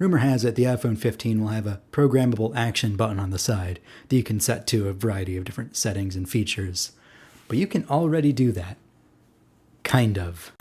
Rumor has it the iPhone 15 will have a programmable action button on the side that you can set to a variety of different settings and features. But you can already do that. Kind of.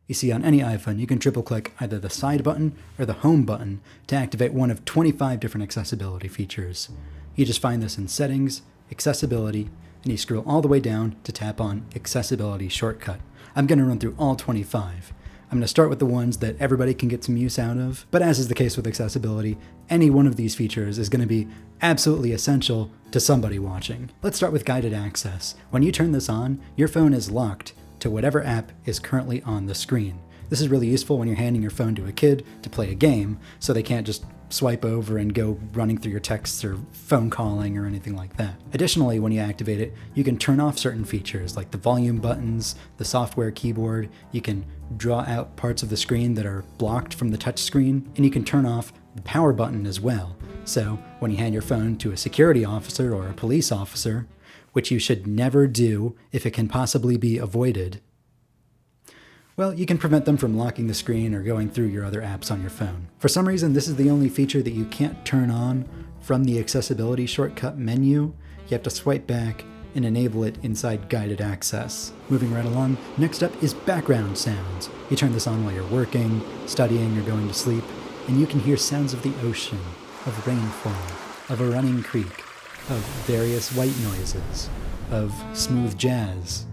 You see, on any iPhone, you can triple-click either the side button or the home button to activate one of 25 different accessibility features. You just find this in Settings, Accessibility, and you scroll all the way down to tap on Accessibility Shortcut. I'm going to run through all 25. I'm going to start with the ones that everybody can get some use out of, but as is the case with accessibility, any one of these features is going to be absolutely essential to somebody watching. Let's start with guided access. When you turn this on, your phone is locked to whatever app is currently on the screen. This is really useful when you're handing your phone to a kid to play a game, so they can't just swipe over and go running through your texts or phone calling or anything like that. Additionally, when you activate it, you can turn off certain features like the volume buttons, the software keyboard. You can draw out parts of the screen that are blocked from the touch screen, and you can turn off the power button as well. So when you hand your phone to a security officer or a police officer, which you should never do if it can possibly be avoided, well, you can prevent them from locking the screen or going through your other apps on your phone. For some reason, this is the only feature that you can't turn on from the accessibility shortcut menu. You have to swipe back and enable it inside guided access. Moving right along, next up is background sounds. You turn this on while you're working, studying, or going to sleep, and you can hear sounds of the ocean, of rainfall, of a running creek, of various white noises, of smooth jazz.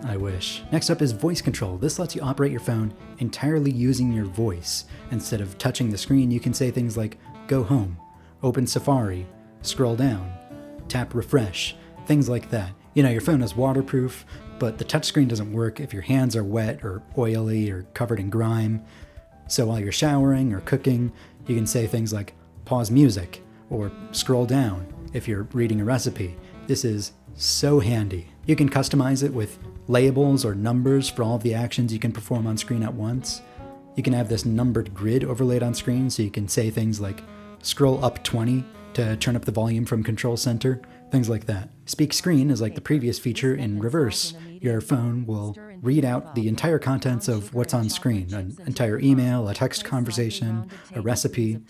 I wish. Next up is voice control. This lets you operate your phone entirely using your voice. Instead of touching the screen, you can say things like, go home, open Safari, scroll down, tap refresh, things like that. You know, your phone is waterproof, but the touchscreen doesn't work if your hands are wet or oily or covered in grime. So while you're showering or cooking, you can say things like, pause music, or scroll down if you're reading a recipe. This is so handy. You can customize it with labels or numbers for all of the actions you can perform on screen at once. You can have this numbered grid overlaid on screen so you can say things like scroll up 20 to turn up the volume from Control Center, things like that. Speak Screen is like the previous feature in reverse. Your phone will read out the entire contents of what's on screen, an entire email, a text conversation, a recipe.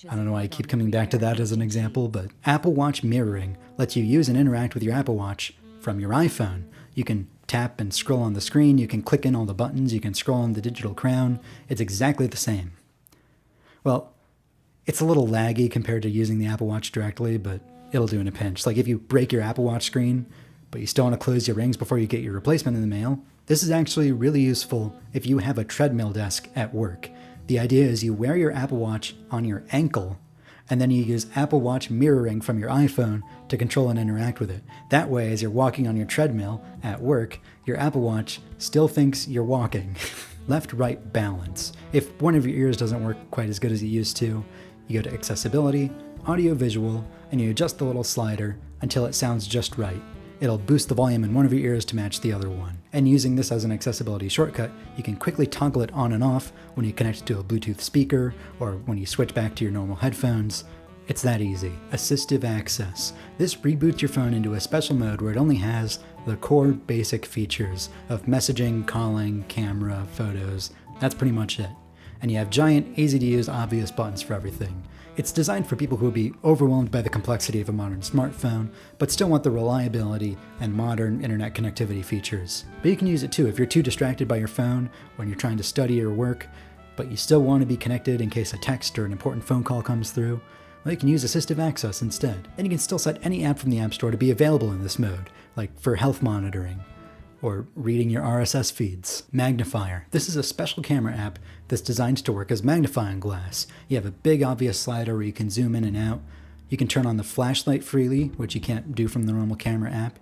I don't know why I keep coming back to that as an example, but Apple Watch mirroring lets you use and interact with your Apple Watch from your iPhone. You can tap and scroll on the screen, you can click in all the buttons, you can scroll on the digital crown. It's exactly the same. Well, it's a little laggy compared to using the Apple Watch directly, but it'll do in a pinch. Like if you break your Apple Watch screen, but you still want to close your rings before you get your replacement in the mail, this is actually really useful if you have a treadmill desk at work. The idea is you wear your Apple Watch on your ankle, and then you use Apple Watch mirroring from your iPhone to control and interact with it. That way, as you're walking on your treadmill at work, your Apple Watch still thinks you're walking. Left-right balance. If one of your ears doesn't work quite as good as it used to, you go to Accessibility, Audio-Visual, and you adjust the little slider until it sounds just right. It'll boost the volume in one of your ears to match the other one. And using this as an accessibility shortcut, you can quickly toggle it on and off when you connect it to a Bluetooth speaker or when you switch back to your normal headphones. It's that easy. Assistive access. This reboots your phone into a special mode where it only has the core basic features of messaging, calling, camera, photos. That's pretty much it. And you have giant, easy-to-use, obvious buttons for everything. It's designed for people who would be overwhelmed by the complexity of a modern smartphone, but still want the reliability and modern internet connectivity features. But you can use it too if you're too distracted by your phone when you're trying to study or work, but you still want to be connected in case a text or an important phone call comes through. Well, you can use Assistive Access instead. And you can still set any app from the App Store to be available in this mode, like for health monitoring, or reading your RSS feeds. Magnifier. This is a special camera app that's designed to work as magnifying glass. You have a big obvious slider where you can zoom in and out. You can turn on the flashlight freely, which you can't do from the normal camera app.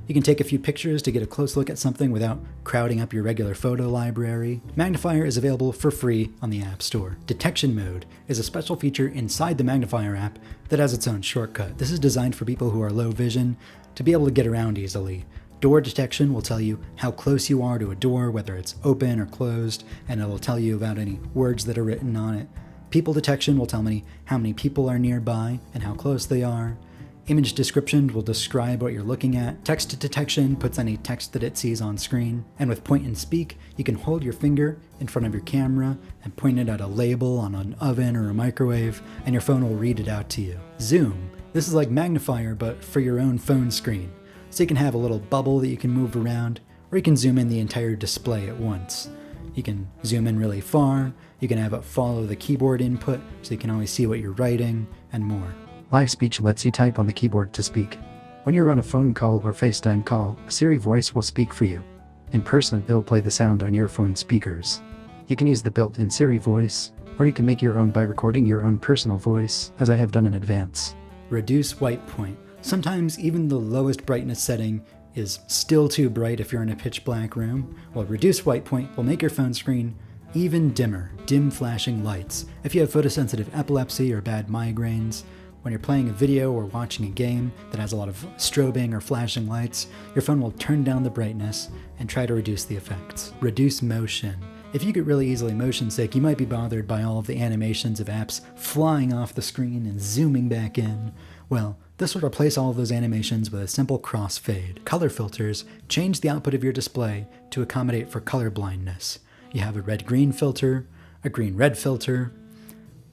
You can take a few pictures to get a close look at something without crowding up your regular photo library. Magnifier is available for free on the App Store. Detection mode is a special feature inside the Magnifier app that has its own shortcut. This is designed for people who are low vision to be able to get around easily. Door detection will tell you how close you are to a door, whether it's open or closed, and it'll tell you about any words that are written on it. People detection will tell me how many people are nearby and how close they are. Image description will describe what you're looking at. Text detection puts any text that it sees on screen. And with point and speak, you can hold your finger in front of your camera and point it at a label on an oven or a microwave, and your phone will read it out to you. Zoom. This is like Magnifier, but for your own phone screen. So you can have a little bubble that you can move around, or you can zoom in the entire display at once. You can zoom in really far, you can have it follow the keyboard input so you can always see what you're writing, and more. Live speech lets you type on the keyboard to speak. When you're on a phone call or FaceTime call, a Siri voice will speak for you. In person, it'll play the sound on your phone speakers. You can use the built-in Siri voice, or you can make your own by recording your own personal voice, as I have done in advance. Reduce white point. Sometimes even the lowest brightness setting is still too bright if you're in a pitch black room. Well, reduce white point will make your phone screen even dimmer, dim flashing lights. If you have photosensitive epilepsy or bad migraines, when you're playing a video or watching a game that has a lot of strobing or flashing lights, your phone will turn down the brightness and try to reduce the effects. Reduce motion. If you get really easily motion sick, you might be bothered by all of the animations of apps flying off the screen and zooming back in. Well, this will replace all of those animations with a simple crossfade. Color filters change the output of your display to accommodate for color blindness. You have a red-green filter, a green-red filter.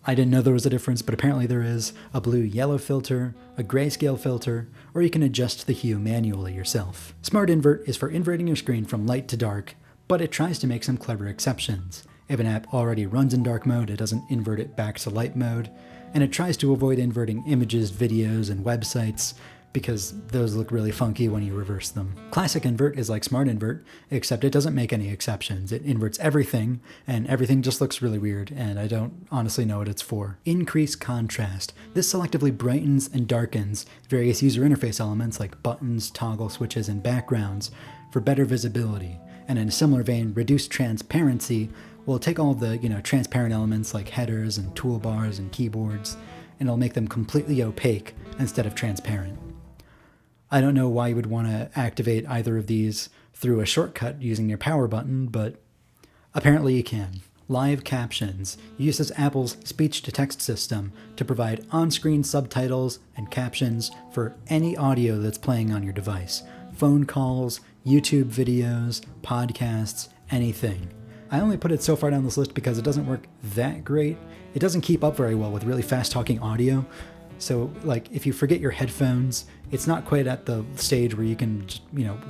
I didn't know there was a difference, but apparently there is. A blue-yellow filter, a grayscale filter, or you can adjust the hue manually yourself. Smart Invert is for inverting your screen from light to dark, but it tries to make some clever exceptions. If an app already runs in dark mode, it doesn't invert it back to light mode, and it tries to avoid inverting images, videos, and websites because those look really funky when you reverse them. Classic Invert is like Smart Invert, except it doesn't make any exceptions. It inverts everything, and everything just looks really weird, and I don't honestly know what it's for. Increase contrast. This selectively brightens and darkens various user interface elements like buttons, toggle switches, and backgrounds for better visibility. And in a similar vein, reduce transparency will take all of the, transparent elements like headers and toolbars and keyboards, and it'll make them completely opaque instead of transparent. I don't know why you would want to activate either of these through a shortcut using your power button, but apparently you can. Live captions uses Apple's speech-to-text system to provide on-screen subtitles and captions for any audio that's playing on your device. Phone calls, YouTube videos, podcasts, anything. I only put it so far down this list because it doesn't work that great. It doesn't keep up very well with really fast-talking audio. So, if you forget your headphones, it's not quite at the stage where you can,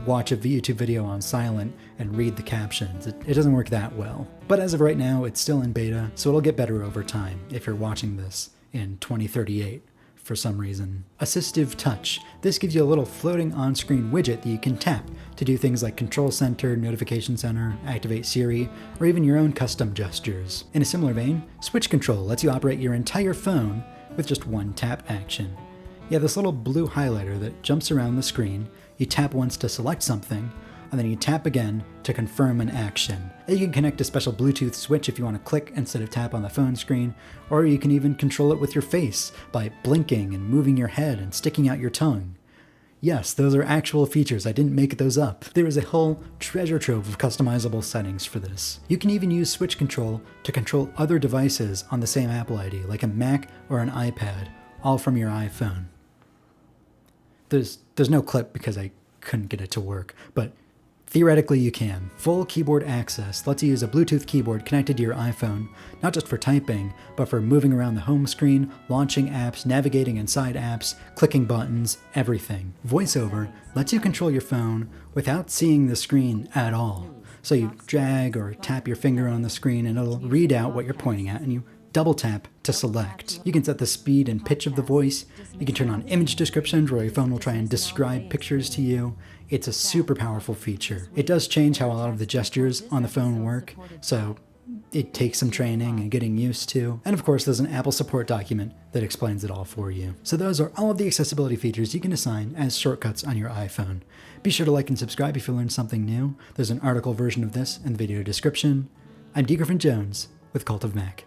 watch a YouTube video on silent and read the captions. It doesn't work that well. But as of right now, it's still in beta, so it'll get better over time if you're watching this in 2038 for some reason. Assistive Touch. This gives you a little floating on-screen widget that you can tap to do things like Control Center, Notification Center, activate Siri, or even your own custom gestures. In a similar vein, Switch Control lets you operate your entire phone with just one tap action. You have this little blue highlighter that jumps around the screen. You tap once to select something, and then you tap again to confirm an action. You can connect a special Bluetooth switch if you want to click instead of tap on the phone screen, or you can even control it with your face by blinking and moving your head and sticking out your tongue. Yes, those are actual features. I didn't make those up. There is a whole treasure trove of customizable settings for this. You can even use Switch Control to control other devices on the same Apple ID, like a Mac or an iPad, all from your iPhone. There's no clip because I couldn't get it to work, but theoretically you can. Full keyboard access lets you use a Bluetooth keyboard connected to your iPhone, not just for typing, but for moving around the home screen, launching apps, navigating inside apps, clicking buttons, everything. VoiceOver lets you control your phone without seeing the screen at all. So you drag or tap your finger on the screen and it'll read out what you're pointing at, and you double tap to select. You can set the speed and pitch of the voice. You can turn on image descriptions where your phone will try and describe pictures to you. It's a super powerful feature. It does change how a lot of the gestures on the phone work, so it takes some training and getting used to. And of course, there's an Apple support document that explains it all for you. So those are all of the accessibility features you can assign as shortcuts on your iPhone. Be sure to like and subscribe if you learned something new. There's an article version of this in the video description. I'm Griffin Jones with Cult of Mac.